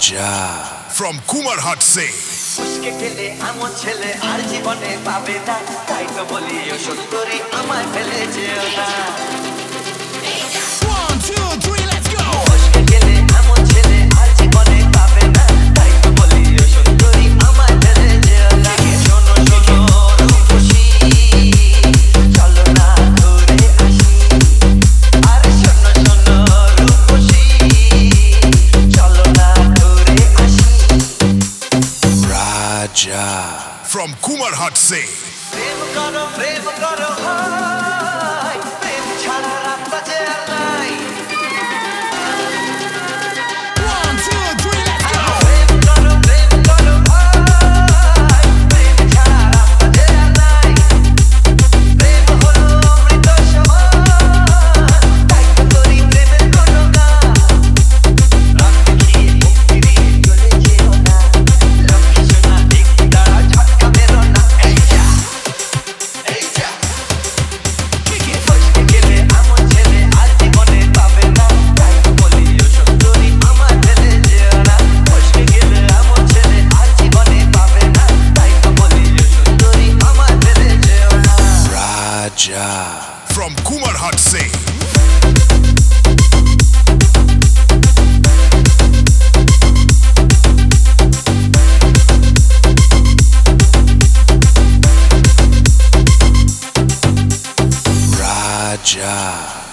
from Kumarhat Singh. উস্কে গেলে এমন ছেলে আর জীবনে পাবে না, তাই তো বলি ও সুন্দরী আমায় ফেলে যেও না। 1, 2, 3, let's go! উস্কে গেলে এমন ছেলে আর জীবনে পাবে না, তাই তো বলি ও সুন্দরী আমায় ফেলে যেও না। শোনো শোনো রূপসী, চলো না ঘুরে আসি। আরে শোনো শোনো রূপসী, চলো না ঘুরে আসি। From Kumarhat Singh. প্রেম করো ভাই, প্রেম ছাড়া রাস্তা যে আর নাই। 1, 2, 3, let's go! প্রেম করো ভাই, প্রেম ছাড়া রাস্তা যে আর নাই। প্রেম হলো অমৃত সমান, তাই তো করি প্রেমের গুণগান। রাত দেখিয়ে মুখ ফিরিয়ে চলে যেও না, লক্ষ্মী সোনা একটু দাঁড়া, ঝটকা মেরো না। এই যা ফসকে গেলে এমন ছেলে আর জীবনে পাবে না, তাই তো বলি ও সুন্দরী আমায় ফেলে যেও না। ফসকে গেলে এমন ছেলে আর জীবনে পাবে না, তাই তো বলি ও সুন্দরী আমায় ফেলে যেও না। From Kumarhat Singh.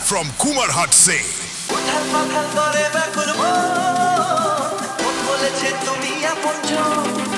From Kumarhat Singh. উথাল পাথাল করে ব্যাকুল মন, মন বলেছে তুমি আপনজন।